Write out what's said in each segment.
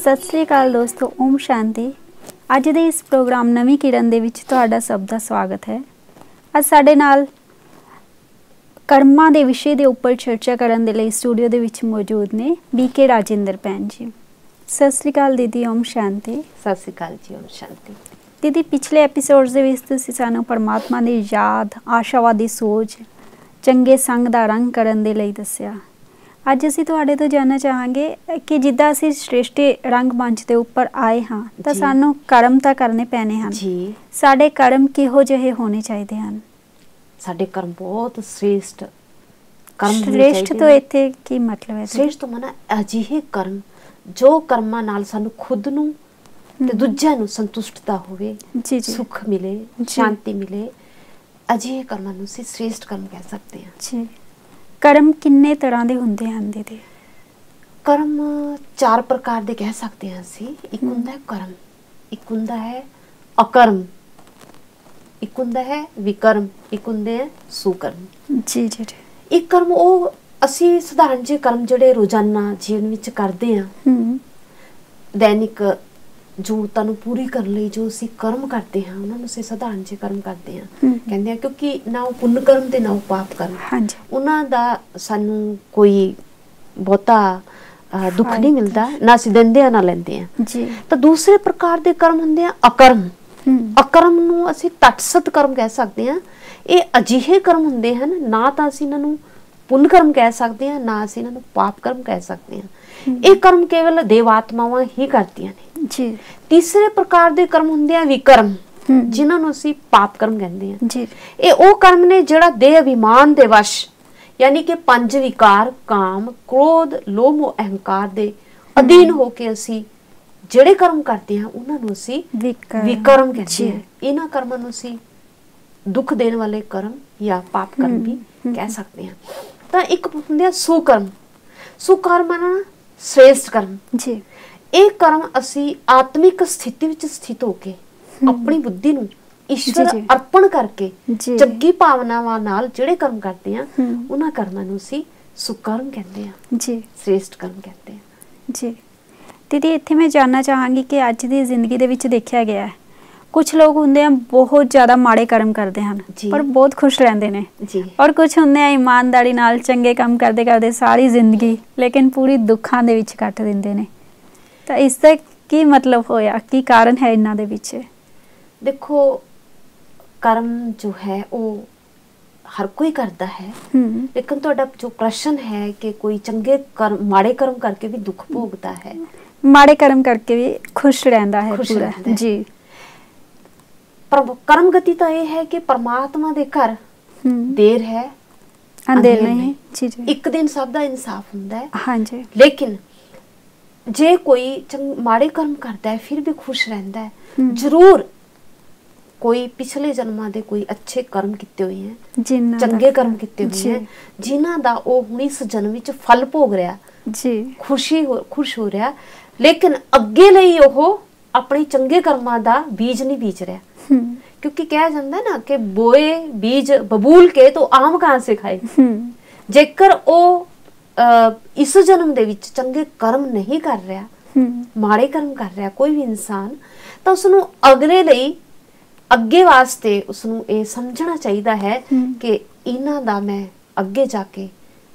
ਸਤਿ ਸ੍ਰੀ ਅਕਾਲ ਦੋਸਤੋ, ਓਮ ਸ਼ਾਂਤੀ। ਅੱਜ ਦੇ ਇਸ ਪ੍ਰੋਗਰਾਮ ਨਵੀਂ ਕਿਰਨ ਦੇ ਵਿੱਚ ਤੁਹਾਡਾ ਸਭ ਦਾ ਸਵਾਗਤ ਹੈ। ਅੱਜ ਸਾਡੇ ਨਾਲ ਕਰਮਾਂ ਦੇ ਵਿਸ਼ੇ ਦੇ ਉੱਪਰ ਚਰਚਾ ਕਰਨ ਦੇ ਲਈ ਸਟੂਡੀਓ ਦੇ ਵਿੱਚ ਮੌਜੂਦ ਨੇ BK ਰਾਜਿੰਦਰ ਭੈਣ ਜੀ। ਸਤਿ ਸ੍ਰੀ ਅਕਾਲ ਦੀਦੀ, ਓਮ ਸ਼ਾਂਤੀ। ਸਤਿ ਸ੍ਰੀ ਅਕਾਲ ਜੀ, ਓਮ ਸ਼ਾਂਤੀ। ਦੀਦੀ, ਪਿਛਲੇ ਐਪੀਸੋਡਸ ਦੇ ਵਿੱਚ ਤੁਸੀਂ ਸਾਨੂੰ ਪਰਮਾਤਮਾ ਦੀ ਯਾਦ, ਆਸ਼ਾਵਾਦੀ ਸੋਚ, ਚੰਗੇ ਸੰਗ ਦਾ ਰੰਗ ਕਰਨ ਦੇ ਲਈ ਦੱਸਿਆ। ਅੱਜ ਅਸੀਂ ਤੁਹਾਡੇ ਤੋਂ ਜਾਣਨਾ ਚਾਹਾਂਗੇ ਕਿ ਜਿੱਦਾਂ ਅਸੀਂ ਸ੍ਰਿਸ਼ਟੀ ਰੰਗ ਮੰਚ ਦੇ ਉੱਪਰ ਆਏ ਹਾਂ ਤਾਂ ਸਾਨੂੰ ਕਰਮ ਤਾਂ ਕਰਨੇ ਪੈਣੇ ਹਨ ਜੀ। ਸਾਡੇ ਕਰਮ ਕਿਹੋ ਜਿਹੇ ਹੋਣੇ ਚਾਹੀਦੇ ਹਨ? ਸਾਡੇ ਕਰਮ ਬਹੁਤ ਸ੍ਰੇਸ਼ਟ ਕਰਮ। ਸ੍ਰੇਸ਼ਟ ਤੋਂ ਇੱਥੇ ਕੀ ਮਤਲਬ ਹੈ? ਸ੍ਰੇਸ਼ਟ ਤੋਂ ਮਨਾ ਅਜਿਹੇ ਕਰਮ ਜੋ ਕਰਮਾਂ ਨਾਲ ਸਾਨੂੰ ਖੁਦ ਨੂੰ ਤੇ ਦੂਜਿਆਂ ਨੂੰ ਸੰਤੁਸ਼ਟਤਾ ਹੋਵੇ, ਸੁੱਖ ਮਿਲੇ, ਸ਼ਾਂਤੀ ਮਿਲੇ, ਅਜਿਹੇ ਕਰਮਾਂ ਨੂੰ ਅਸੀਂ ਸ੍ਰੇਸ਼ਟ ਕਰਮ ਕਹਿ ਸਕਦੇ ਹਾਂ ਜੀ। ਕਰਮ ਕਿੰਨੇ ਤਰ੍ਹਾਂ ਦੇ ਹੁੰਦੇ ਹਨ ਦੀਦੀ? ਕਰਮ 4 ਪ੍ਰਕਾਰ ਦੇ ਕਹਿ ਸਕਦੇ ਹਾਂ ਅਸੀਂ। ਇੱਕ ਹੁੰਦਾ ਹੈ ਕਰਮ, ਇੱਕ ਹੁੰਦਾ ਹੈ ਅਕਰਮ, ਇੱਕ ਹੁੰਦਾ ਹੈ ਵਿਕਰਮ, ਇੱਕ ਹੁੰਦੇ ਹੈ ਸੁਕਰਮ। ਜੀ ਜੀ ਜੀ। ਇੱਕ ਕਰਮ ਉਹ ਅਸੀਂ ਸਧਾਰਨ ਜਿਹੇ ਕਰਮ ਜਿਹੜੇ ਰੋਜ਼ਾਨਾ ਜੀਵਨ ਵਿੱਚ ਕਰਦੇ ਹਾਂ, ਦੈਨਿਕ ਜ਼ਰੂਰਤਾਂ ਨੂੰ ਪੂਰੀ ਕਰਨ ਲਈ ਜੋ ਅਸੀਂ ਕਰਮ ਕਰਦੇ ਹਾਂ ਉਹਨਾਂ ਨੂੰ ਅਸੀਂ ਸਧਾਰਨ ਜਿਹੇ ਕਰਮ ਕਰਦੇ ਹਾਂ ਕਹਿੰਦੇ ਆ, ਕਿਉਂਕਿ ਨਾ ਉਹ ਪੁੰਨ ਕਰਮ ਤੇ ਨਾ ਉਹ ਪਾਪ ਕਰਮ। ਉਹਨਾਂ ਦਾ ਸਾਨੂੰ ਕੋਈ ਬਹੁਤਾ ਦੁੱਖ ਨਹੀਂ ਮਿਲਦਾ, ਨਾ ਅਸੀਂ ਦਿੰਦੇ ਆ ਨਾ ਲੈਂਦੇ ਆ। ਤਾਂ ਦੂਸਰੇ ਪ੍ਰਕਾਰ ਦੇ ਕਰਮ ਹੁੰਦੇ ਆ ਅਕਰਮ। ਅਕਰਮ ਨੂੰ ਅਸੀਂ ਤਟਸਥ ਕਰਮ ਕਹਿ ਸਕਦੇ ਹਾਂ। ਇਹ ਅਜਿਹੇ ਕਰਮ ਹੁੰਦੇ ਹਨ, ਨਾ ਤਾਂ ਅਸੀਂ ਇਹਨਾਂ ਨੂੰ ਪੁੰਨ ਕਰਮ ਕਹਿ ਸਕਦੇ ਹਾਂ, ਨਾ ਅਸੀਂ ਇਹਨਾਂ ਨੂੰ ਪਾਪ ਕਰਮ ਕਹਿ ਸਕਦੇ ਹਾਂ। ਇਹ ਕਰਮ ਕੇਵਲ ਦੇਵਾਤਮਾਵਾਂ ਹੀ ਕਰਦੀਆਂ ਨੇ ਜੀ। ਤੀਸਰੇ ਪ੍ਰਕਾਰ ਦੇ ਕਰਮ ਹੁੰਦੇ ਆ ਵਿਕਰਮ, ਜਿਨ੍ਹਾਂ ਨੂੰ ਅਸੀਂ ਪਾਪ ਕਰਮ ਕਹਿੰਦੇ ਹਾਂ। ਇਹ ਉਹ ਕਰਮ ਨੇ ਜਿਹੜਾ ਦੇਹ ਅਭਿਮਾਨ ਦੇ ਵਸ਼, ਯਾਨੀ ਕਿ 5 ਵਿਕਾਰ ਕਾਮ, ਕ੍ਰੋਧ, ਲੋਭ, ਮੋਹ, ਅਹੰਕਾਰ ਦੇ ਅਧੀਨ ਹੋ ਕੇ ਅਸੀਂ ਜਿਹੜੇ ਕਰਮ ਕਰਦੇ ਹਾਂ ਉਹਨਾਂ ਨੂੰ ਅਸੀਂ ਵਿਕਰਮ ਕਹਿੰਦੇ ਹਾਂ। ਇਹਨਾਂ ਕਰਮਾਂ ਨੂੰ ਅਸੀਂ ਦੁੱਖ ਦੇਣ ਵਾਲੇ ਕਰਮ ਜਾਂ ਪਾਪ ਕਰਮ ਵੀ ਕਹਿ ਸਕਦੇ ਹਾਂ। ਤਾਂ ਇੱਕ ਹੁੰਦੇ ਆ ਸੁਕਰਮ। ਸੁਕਰਮ ਨਾ ਸ੍ਰੇਸ਼ਟ ਕਰਮ ਜੀ। ਇਹ ਕਰਮ ਅਸੀਂ ਆਤਮਿਕ ਸਥਿਤੀ ਵਿੱਚ ਸਥਿਤ ਹੋ ਕੇ ਆਪਣੀ ਬੁੱਧੀ ਨੂੰ ਈਸ਼ਵਰ ਅਰਪਣ ਕਰਕੇ ਜੱਗੀ ਭਾਵਨਾਵਾਂ ਨਾਲ ਜਿਹੜੇ ਕਰਮ ਕਰਦੇ ਆ ਉਹਨਾਂ ਕਰਮਾਂ ਨੂੰ ਅਸੀਂ ਸੁਕਰਮ ਕਹਿੰਦੇ ਆ ਜੀ, ਸ੍ਰੇਸ਼ਟ ਕਰਮ ਕਹਿੰਦੇ ਆ ਜੀ। ਦੀਦੀ, ਇੱਥੇ ਮੈਂ ਜਾਣਨਾ ਚਾਹਾਂਗੀ ਕਿ ਅੱਜ ਦੀ ਜ਼ਿੰਦਗੀ ਦੇ ਵਿੱਚ ਦੇਖਿਆ ਗਿਆ ਹੈ ਕੁਝ ਲੋਕ ਹੁੰਦੇ ਆ ਬਹੁਤ ਜ਼ਿਆਦਾ ਮਾੜੇ ਕਰਮ ਕਰਦੇ ਹਨ ਪਰ ਬਹੁਤ ਖੁਸ਼ ਰਹਿੰਦੇ ਨੇ, ਔਰ ਕੁਝ ਹੁੰਦੇ ਆ ਇਮਾਨਦਾਰੀ ਨਾਲ ਚੰਗੇ ਕੰਮ ਕਰਦੇ ਕਰਦੇ ਸਾਰੀ ਜ਼ਿੰਦਗੀ ਲੇਕਿਨ ਪੂਰੀ ਦੁੱਖਾਂ ਦੇ ਵਿੱਚ ਕੱਟ ਦਿੰਦੇ ਨੇ। ਤਾਂ ਇਸ ਦਾ ਕੀ ਮਤਲਬ ਹੋਇਆ, ਕੀ ਕਾਰਨ ਹੈ ਇਹਨਾਂ ਦੇ ਪਿੱਛੇ? ਦੇਖੋ, ਕਰਮ ਜੋ ਹੈ ਉਹ ਹਰ ਕੋਈ ਕਰਦਾ ਹੈ, ਲੇਕਿਨ ਤੁਹਾਡਾ ਜੋ ਪ੍ਰਸ਼ਨ ਹੈ ਕਿ ਕੋਈ ਚੰਗੇ ਕਰਮ ਮਾੜੇ ਕਰਮ ਕਰਕੇ ਵੀ ਦੁੱਖ ਭੋਗਦਾ ਹੈ, ਮਾੜੇ ਕਰਮ ਕਰਕੇ ਵੀ ਖੁਸ਼ ਰਹਿੰਦਾ ਹੈ ਪੂਰਾ ਜੀ। ਪਰ ਕਰਮ ਗਤੀ ਤਾਂ ਇਹ ਹੈ ਕਿ ਪਰਮਾਤਮਾ ਦੇ ਘਰ ਦੇਰ ਹੈ ਅੰਧੇਰ ਨਹੀਂ ਜੀ। ਇੱਕ ਦਿਨ ਸਭ ਦਾ ਇਨਸਾਫ ਹੁੰਦਾ ਹੈ ਹਾਂਜੀ। ਲੇਕਿਨ ਜੇ ਕੋਈ ਮਾੜੇ ਕਰਮ ਕਰਦਾ ਹੈ ਫਿਰ ਵੀ ਖੁਸ਼ ਰਹਿੰਦਾ ਹੈ, ਜ਼ਰੂਰ ਕੋਈ ਪਿਛਲੇ ਜਨਮਾਂ ਦੇ ਕੋਈ ਅੱਛੇ ਕਰਮ ਕੀਤੇ ਹੋਏ ਹੈ, ਚੰਗੇ ਕਰਮ ਕੀਤੇ ਹੋਏ ਹੈ, ਜਿਨ੍ਹਾਂ ਦਾ ਉਹ ਹੁਣ ਇਸ ਜਨਮ ਵਿੱਚ ਫਲ ਭੋਗ ਰਿਹਾ ਜੀ, ਖੁਸ਼ ਹੋ ਰਿਹਾ। ਲੇਕਿਨ ਅੱਗੇ ਲਈ ਉਹ ਆਪਣੇ ਚੰਗੇ ਕਰਮਾਂ ਦਾ ਬੀਜ ਨਹੀਂ ਬੀਜ ਰਿਹਾ, ਕਿਉਂਕਿ ਕਿਹਾ ਜਾਂਦਾ ਨਾ ਕਿ ਬੋਏ ਬੀਜ ਬਬੂਲ ਕੇ ਤਾਂ ਆਮ ਕਹਾਂ ਸੇ ਖਾਏ। ਜੇਕਰ ਉਹ ਇਸ ਜਨਮ ਦੇ ਵਿੱਚ ਚੰਗੇ ਕਰਮ ਨਹੀਂ ਕਰ ਰਿਹਾ, ਮਾੜੇ ਕਰਮ ਕਰ ਰਿਹਾ ਕੋਈ ਵੀ ਇਨਸਾਨ, ਤਾਂ ਉਸਨੂੰ ਅਗਲੇ ਲਈ ਅੱਗੇ ਵਾਸਤੇ ਉਸਨੂੰ ਇਹ ਸਮਝਣਾ ਚਾਹੀਦਾ ਹੈ ਕਿ ਇਹਨਾਂ ਦਾ ਮੈਂ ਅੱਗੇ ਜਾ ਕੇ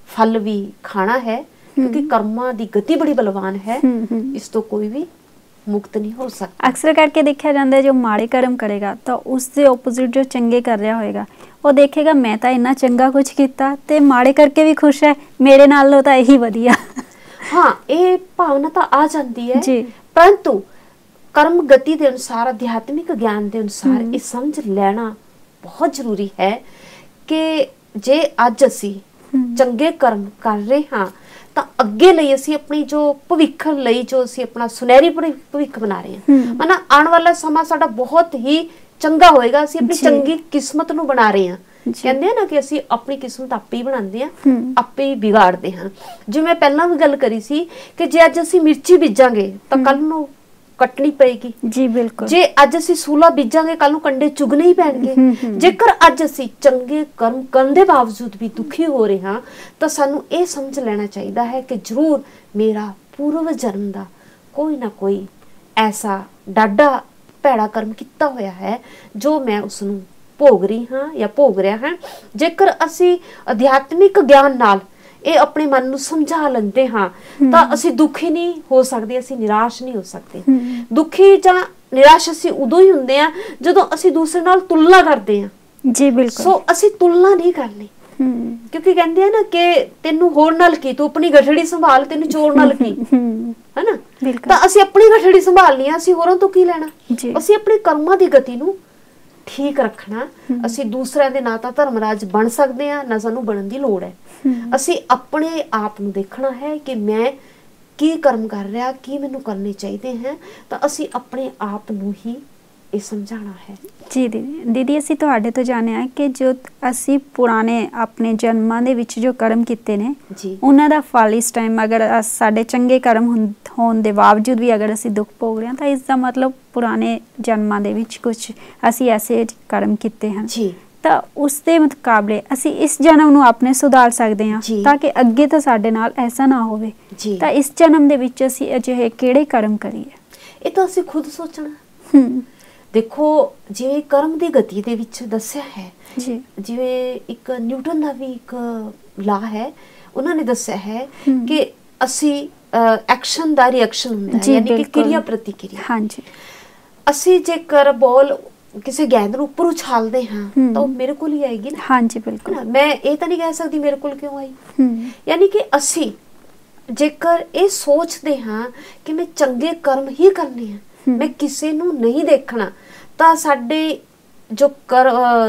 ਫਲ ਵੀ ਖਾਣਾ ਹੈ, ਕਿਉਂਕਿ ਕਰਮਾਂ ਦੀ ਗਤੀ ਬੜੀ ਬਲਵਾਨ ਹੈ, ਇਸ ਤੋਂ ਕੋਈ ਵੀ ਮੁਕਤ ਨਹੀਂ ਹੋ ਸਕਦਾ। ਅਕਸਰ ਕਰਕੇ ਦੇਖਿਆ ਜਾਂਦਾ ਹੈ ਜੋ ਮਾੜੇ ਕਰਮ ਕਰੇਗਾ ਤਾਂ ਉਸ ਦੇ ਆਪੋਜ਼ਿਟ ਜੋ ਚੰਗੇ ਕਰ ਰਿਹਾ ਹੋਏਗਾ ਉਹ ਦੇਖੇਗਾ ਮੈਂ ਤਾਂ ਇੰਨਾ ਚੰਗਾ ਕੁਝ ਕੀਤਾ ਤੇ ਮਾੜੇ ਕਰਕੇ ਵੀ ਖੁਸ਼ ਹੈ, ਮੇਰੇ ਨਾਲੋਂ ਤਾਂ ਇਹੀ ਵਧੀਆ। ਹਾਂ, ਇਹ ਭਾਵਨਾ ਤਾਂ ਆ ਜਾਂਦੀ ਹੈ ਜੀ, ਪਰੰਤੂ ਕਰਮ ਗਤੀ ਦੇ ਅਨੁਸਾਰ, ਅਧਿਆਤਮਿਕ ਗਿਆਨ ਦੇ ਅਨੁਸਾਰ ਇਹ ਸਮਝ ਲੈਣਾ ਬਹੁਤ ਜ਼ਰੂਰੀ ਹੈ ਕਿ ਜੇ ਅੱਜ ਅਸੀਂ ਚੰਗੇ ਕਰਮ ਕਰ ਰਹੇ ਹਾਂ ਤਾਂ ਅੱਗੇ ਲਈ ਅਸੀਂ ਆਪਣੀ ਜੋ ਭਵਿੱਖ ਲਈ ਜੋ ਅਸੀਂ ਆਪਣਾ ਸੁਨਹਿਰੀ ਭਵਿੱਖ ਬਣਾ ਰਹੇ ਹਾਂ, ਮਨਾ ਆਉਣ ਵਾਲਾ ਸਮਾਂ ਸਾਡਾ ਬਹੁਤ ਹੀ ਚੰਗਾ ਹੋਏਗਾ। ਅਸੀਂ ਆਪਣੀ ਚੰਗੀ ਕਿਸਮਤ ਨੂੰ ਬਣਾ ਰਹੇ ਹਾਂ। ਕਹਿੰਦੇ ਆ ਨਾ ਕਿ ਅਸੀਂ ਆਪਣੀ ਕਿਸਮਤ ਆਪੇ ਹੀ ਬਣਾਉਂਦੇ ਹਾਂ, ਆਪੇ ਹੀ ਵਿਗਾੜਦੇ ਹਾਂ। ਜਿਵੇਂ ਪਹਿਲਾਂ ਵੀ ਗੱਲ ਕਰੀ ਸੀ ਕਿ ਜੇ ਅੱਜ ਅਸੀਂ ਮਿਰਚੀ ਬੀਜਾਂਗੇ ਤਾਂ ਕੱਲ ਨੂੰ ਕੱਟਣੀ ਪਏਗੀ ਜੀ, ਬਿਲਕੁਲ। ਜੇ ਅੱਜ ਅਸੀਂ ਸੂਲਾ ਬੀਜਾਂਗੇ ਕੱਲ ਨੂੰ ਕੰਡੇ ਚੁਗਣੇ ਹੀ ਪੈਣਗੇ। ਜੇਕਰ ਅੱਜ ਅਸੀਂ ਚੰਗੇ ਕਰਮ ਕਰਨ ਦੇ ਬਾਵਜੂਦ ਵੀ ਦੁਖੀ ਹੋ ਰਹੇ ਹਾਂ ਤਾਂ ਸਾਨੂੰ ਇਹ ਸਮਝ ਲੈਣਾ ਚਾਹੀਦਾ ਹੈ ਕਿ ਜ਼ਰੂਰ ਮੇਰਾ ਪੂਰਵ ਜਨਮ ਦਾ ਕੋਈ ਨਾ ਕੋਈ ਐਸਾ ਡਾਢਾ ਭੈੜਾ ਕਰਮ ਕੀਤਾ ਹੋਇਆ ਹੈ ਜੋ ਮੈਂ ਉਸ ਨੂੰ ਭੋਗ ਰਹੀ ਹਾਂ ਜਾਂ ਭੋਗ ਰਿਹਾ ਹਾਂ। ਜੇਕਰ ਅਸੀਂ ਅਧਿਆਤਮਿਕ ਗਿਆਨ ਨਾਲ ਇਹ ਆਪਣੇ ਮਨ ਨੂੰ ਸਮਝਾ ਲੈਂਦੇ ਹਾਂ ਤਾਂ ਅਸੀਂ ਦੁਖੀ ਨਹੀਂ ਹੋ ਸਕਦੇ, ਅਸੀਂ ਨਿਰਾਸ਼ ਨਹੀਂ ਹੋ ਸਕਦੇ। ਦੁਖੀ ਜਾਂ ਨਿਰਾਸ਼ ਅਸੀਂ ਉਦੋਂ ਹੀ ਹੁੰਦੇ ਆ ਜਦੋਂ ਅਸੀਂ ਦੂਸਰੇ ਨਾਲ ਤੁਲਨਾ ਕਰਦੇ ਹਾਂ। ਜੀ ਬਿਲਕੁਲ। ਸੋ ਅਸੀਂ ਤੁਲਨਾ ਨਹੀਂ ਕਰਨੀ, ਕਿਉਂਕਿ ਕਹਿੰਦੇ ਆ ਨਾ ਕਿ ਤੈਨੂੰ ਹੋਰ ਨਾਲ ਕੀ, ਤੂੰ ਆਪਣੀ ਗਠੜੀ ਸੰਭਾਲ, ਤੈਨੂੰ ਚੋਰ ਨਾਲ ਕੀ, ਹੈਨਾ। ਤਾਂ ਅਸੀਂ ਆਪਣੀ ਗਠੜੀ ਸੰਭਾਲਣੀ ਆ, ਅਸੀਂ ਹੋਰਾਂ ਤੋਂ ਕੀ ਲੈਣਾ। ਅਸੀਂ ਆਪਣੇ ਕਰਮਾਂ ਦੀ ਗਤੀ ਨੂੰ ਠੀਕ ਰੱਖਣਾ। ਅਸੀਂ ਦੂਸਰਿਆਂ ਦੇ ਨਾ ਤਾਂ ਧਰਮਰਾਜ ਬਣ ਸਕਦੇ ਆ, ਨਾ ਸਾਨੂੰ ਬਣਨ ਦੀ ਲੋੜ ਹੈ। ਅਸੀਂ ਆਪਣੇ ਆਪ ਨੂੰ ਦੇਖਣਾ ਹੈ ਕਿ ਮੈਂ ਕੀ ਕਰਮ ਕਰ ਰਿਹਾ, ਕੀ ਮੈਨੂੰ ਕਰਨੇ ਚਾਹੀਦੇ ਹੈ, ਤਾਂ ਅਸੀਂ ਆਪਣੇ ਆਪ ਨੂੰ ਹੀ ਇਹ ਸਮਝਾਣਾ ਹੈ। ਜੀ ਦੀਦੀ ਅਸੀਂ ਤੁਹਾਡੇ ਤੋਂ ਜਾਣਿਆ ਕਿ ਜੋ ਅਸੀਂ ਪੁਰਾਣੇ ਆਪਣੇ ਜਨਮਾਂ ਦੇ ਵਿੱਚ ਜੋ ਕਰਮ ਕੀਤੇ ਨੇ ਉਹਨਾਂ ਦਾ ਫਲ ਇਸ ਟਾਈਮ ਅਗਰ ਸਾਡੇ ਚੰਗੇ ਕਰਮ ਹੋਣ ਦੇ ਬਾਵਜੂਦ ਵੀ ਅਗਰ ਅਸੀਂ ਦੁੱਖ ਭੋਗ ਰਹੇ ਹਾਂ ਤਾਂ ਇਸ ਦਾ ਮਤਲਬ ਪੁਰਾਣੇ ਜਨਮਾਂ ਦੇ ਵਿੱਚ ਕੁਝ ਅਸੀਂ ਐਸੇ ਕਰਮ ਕੀਤੇ ਹਨ ਤਾਂ ਉਸ ਦੇ ਮੁਕਾਬਲੇ ਅਸੀਂ ਇਸ ਜਨਮ ਨੂੰ ਆਪਣੇ ਸੁਧਾਰ ਸਕਦੇ ਹਾਂ ਤਾਂ ਕਿ ਅੱਗੇ ਤੋਂ ਸਾਡੇ ਨਾਲ ਐਸਾ ਨਾ ਹੋਵੇ। ਤਾਂ ਇਸ ਜਨਮ ਦੇ ਵਿੱਚ ਅਸੀਂ ਅਜਿਹੇ ਕਿਹੜੇ ਕਰਮ ਕਰੀਏ? ਇਹ ਤਾਂ ਅਸੀਂ ਖੁਦ ਸੋਚਣਾ। ਦੇਖੋ ਜਿਵੇਂ ਕਰਮ ਦੀ ਗਤੀ ਦੇ ਵਿੱਚ ਦੱਸਿਆ ਹੈ, ਜਿਵੇਂ ਇੱਕ ਨਿਊਟਨ ਦਾ ਵੀ ਇੱਕ ਲਾ ਹੈ, ਉਹਨਾਂ ਨੇ ਦੱਸਿਆ ਹੈ ਕਿ ਅਸੀਂ ਐਕਸ਼ਨ ਦਾ ਰਿਐਕਸ਼ਨ ਹੁੰਦਾ ਹੈ, ਯਾਨੀ ਕਿ ਕਿਰਿਆ ਪ੍ਰਤੀਕਿਰਿਆ। ਹਾਂਜੀ, ਅਸੀਂ ਜੇਕਰ ਬੋਲ ਕਿਸੇ ਗੇਂਦ ਨੂੰ ਉੱਪਰ ਉਛਾਲਦੇ ਹਾਂ ਤਾਂ ਉਹ ਮੇਰੇ ਕੋਲ ਹੀ ਆਏਗੀ ਨਾ। ਹਾਂਜੀ ਬਿਲਕੁਲ। ਮੈਂ ਇਹ ਤਾਂ ਨਹੀਂ ਕਹਿ ਸਕਦੀ ਮੇਰੇ ਕੋਲ ਕਿਉਂ ਆਈ। ਯਾਨੀ ਕਿ ਅਸੀਂ ਜੇਕਰ ਇਹ ਸੋਚਦੇ ਹਾਂ ਕਿ ਮੈਂ ਚੰਗੇ ਕਰਮ ਹੀ ਕਰਨੇ ਆ, ਮੈਂ ਕਿਸੇ ਨੂੰ ਨਹੀਂ ਦੇਖਣਾ, ਤਾਂ ਸਾਡੇ ਜੋ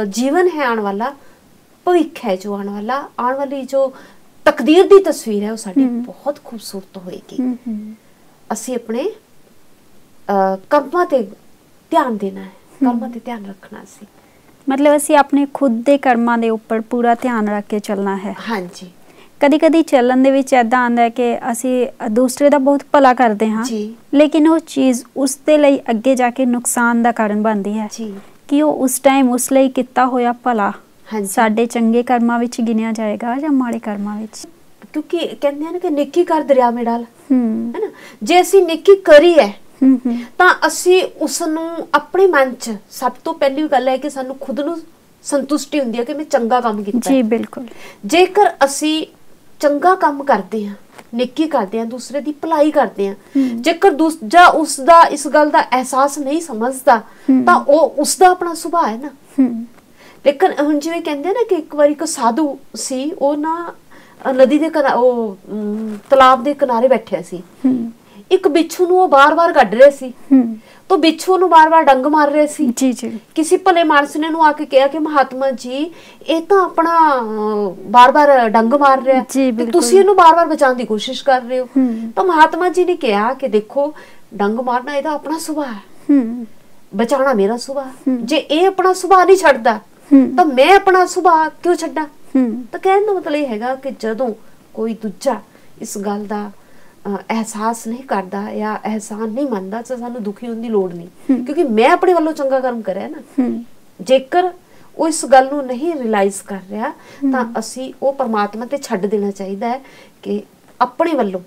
ਜੀਵਨ ਹੈ ਆਉਣ ਵਾਲਾ ਭਵਿੱਖ ਹੈ, ਜੋ ਆਉਣ ਵਾਲੀ ਜੋ ਤਕਦੀਰ ਦੀ ਤਸਵੀਰ ਹੈ ਉਹ ਸਾਡੀ ਬਹੁਤ ਖੂਬਸੂਰਤ ਹੋਏਗੀ। ਅਸੀਂ ਆਪਣੇ ਕਰਮਾਂ ਤੇ ਧਿਆਨ ਦੇਣਾ ਹੈ, ਕਰਮਾਂ ਤੇ ਧਿਆਨ ਰੱਖਣਾ ਸੀ। ਮਤਲਬ ਅਸੀਂ ਆਪਣੇ ਖੁਦ ਦੇ ਕਰਮਾਂ ਦੇ ਉੱਪਰ ਪੂਰਾ ਧਿਆਨ ਰੱਖ ਕੇ ਚੱਲਣਾ ਹੈ। ਹਾਂਜੀ। ਕਦੀ ਚੱਲਣ ਦੇ ਵਿੱਚ ਏਦਾਂ ਆਉਂਦਾ ਹੈ ਕਿ ਅਸੀਂ ਦੂਸਰੇ ਦਾ ਬਹੁਤ ਭਲਾ ਕਰਦੇ ਹਾਂ ਲੇਕਿਨ ਉਹ ਚੀਜ਼ ਉਸ ਦੇ ਲਈ ਅੱਗੇ ਜਾ ਕੇ ਨੁਕਸਾਨ ਦਾ ਕਾਰਨ ਬਣਦੀ ਹੈ ਕਿ ਉਹ ਉਸ ਟਾਈਮ ਉਸ ਲਈ ਕੀਤਾ ਹੋਇਆ ਭਲਾ ਸਾਡੇ ਚੰਗੇ ਕਰਮਾਂ ਵਿੱਚ ਗਿਣਿਆ ਜਾਏਗਾ ਜਾਂ ਮਾੜੇ ਕਰਮਾਂ ਵਿੱਚ। ਕਿਉਂਕਿ ਕਹਿੰਦੇ ਹਨ ਕਿ ਨੇਕੀ ਕਰ ਦਰਿਆ ਮੇਂ ਡਾਲ, ਹੈ ਨਾ। ਜੇ ਅਸੀਂ ਨੇਕੀ ਕਰੀ ਹੈ ਤਾਂ ਅਸੀਂ ਉਸ ਨੂੰ ਆਪਣੇ ਮਨ 'ਚ, ਸਭ ਤੋਂ ਪਹਿਲੀ ਗੱਲ ਹੈ ਕਿ ਸਾਨੂੰ ਖੁਦ ਨੂੰ ਸੰਤੁਸ਼ਟੀ ਹੁੰਦੀ ਹੈ ਕਿ ਮੈਂ ਚੰਗਾ ਕੰਮ ਕੀਤਾ। ਜੀ ਬਿਲਕੁਲ। ਜੇਕਰ ਅਸੀਂ ਚੰਗਾ ਕੰਮ ਕਰਦੇ ਹਾਂ, ਨੇਕੀ ਕਰਦੇ ਹਾਂ, ਦੂਸਰੇ ਦੀ ਭਲਾਈ ਕਰਦੇ ਹਾਂ, ਜੇਕਰ ਦੂਜਾ ਉਸਦਾ ਇਸ ਗੱਲ ਦਾ ਅਹਿਸਾਸ ਨਹੀਂ ਸਮਝਦਾ ਤਾਂ ਉਹ ਉਸਦਾ ਆਪਣਾ ਸੁਭਾਅ ਹੈ ਨਾ। ਲੇਕਿਨ ਹੁਣ ਜਿਵੇਂ ਕਹਿੰਦੇ ਨਾ ਕਿ ਇੱਕ ਵਾਰੀ ਇੱਕ ਸਾਧੂ ਸੀ, ਉਹ ਨਾ ਨਦੀ ਦੇ ਉਹ ਤਲਾਬ ਦੇ ਕਿਨਾਰੇ ਬੈਠਿਆ ਸੀ। ਇੱਕ ਬਿੱਛੂ ਨੂੰ ਉਹ ਬਾਰ-ਬਾਰ ਕੱਢ ਰਿਹਾ ਸੀ, तो बिच्छू ਨੂੰ ਬਾਰ-ਬਾਰ ਡੰਗ ਮਾਰ ਰਹੇ ਸੀ। ਜੀ ਜੀ। ਕਿਸੇ ਭਲੇ ਮਾਨਸ ਨੇ ਨੂੰ ਆ ਕੇ ਕਿਹਾ ਕਿ ਮਹਾਤਮਾ ਜੀ ਇਹ ਤਾਂ ਆਪਣਾ ਬਾਰ-ਬਾਰ ਡੰਗ ਮਾਰ ਰਿਹਾ ਤੇ ਤੁਸੀਂ ਇਹਨੂੰ ਬਾਰ-ਬਾਰ ਬਚਾਉਣ ਦੀ ਕੋਸ਼ਿਸ਼ ਕਰ ਰਹੇ ਹੋ। ਤਾਂ ਮਹਾਤਮਾ ਜੀ ਨੇ ਕਿਹਾ ਕਿ ਦੇਖੋ ਡੰਗ ਮਾਰਨਾ ਇਹਦਾ ਆਪਣਾ ਸੁਭਾਅ ਹੈ, ਬਚਾਉਣਾ ਮੇਰਾ ਸੁਭਾਅ। ਜੇ ਇਹ ਆਪਣਾ ਸੁਭਾਅ ਨਹੀਂ ਛੱਡਦਾ ਤਾਂ ਮੈਂ ਆਪਣਾ ਸੁਭਾਅ ਕਿਉਂ ਛੱਡਾਂ। ਤਾਂ ਕਹਿਣ ਦਾ ਮਤਲਬ ਇਹ ਹੈਗਾ ਕਿ ਜਦੋਂ ਕੋਈ ਦੂਜਾ ਇਸ ਗੱਲ ਦਾ एहसास नहीं करता या एहसान नहीं मानता तो सानू दुखी होने की लोड़ नहीं, क्योंकि मैं अपने वालों चंगा कर्म करया ना। जेकर वो इस गल नू नहीं रियलाइज कर रहा तो असी वो परमात्मा ते छड्ड देना चाहिए है कि अपने वालों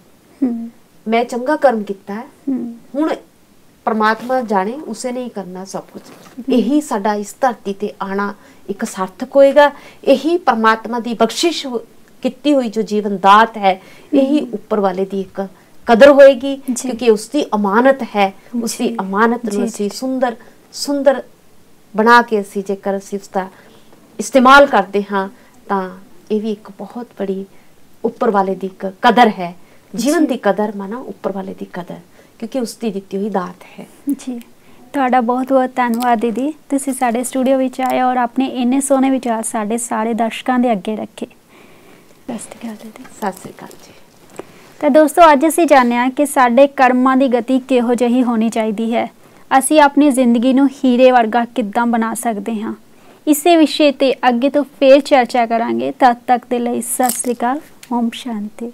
मैं चंगा कर्म किया है, हुण परमात्मा जाने उसे नहीं करना सब कुछ। यही साडा इस धरती ते आना एक सार्थक होएगा, यही परमात्मा दी बख्शिश किती हुई जो जीवन दात है, यही ऊपर वाले दी एक कदर होएगी, क्योंकि उसकी अमानत है। उसकी अमानत नूं असीं सुंदर सुंदर बना के असीं जेकर असीं उसका इस्तेमाल करते हाँ तां ये भी एक बहुत बड़ी ऊपर वाले दी एक कदर है। जीवन की कदर माना ऊपर वाले की कदर, क्योंकि उसकी दित्ती हुई दात है। जी ਤੁਹਾਡਾ ਬਹੁਤ ਬਹੁਤ ਧੰਨਵਾਦ ਦੀਦੀ, ਤੁਸੀਂ ਸਾਡੇ ਸਟੂਡੀਓ ਵਿੱਚ ਆਏ ਔਰ ਆਪਣੇ ਇੰਨੇ ਸੋਹਣੇ ਵਿਚਾਰ ਸਾਡੇ ਸਾਰੇ ਦਰਸ਼ਕਾਂ ਦੇ ਅੱਗੇ ਰੱਖੇ। सत श्री अकाल जी। तो दोस्तों अज असीं जानिया कि साडे कर्मां दी गति किहो जिही होनी चाहिदी है, असीं अपनी जिंदगी नूं हीरे वर्गा किद्दां बना सकते हाँ। इसे विषय ते अगे तो फिर चर्चा करांगे। तद तक दे लई सत श्री अकाल। ओम शांति।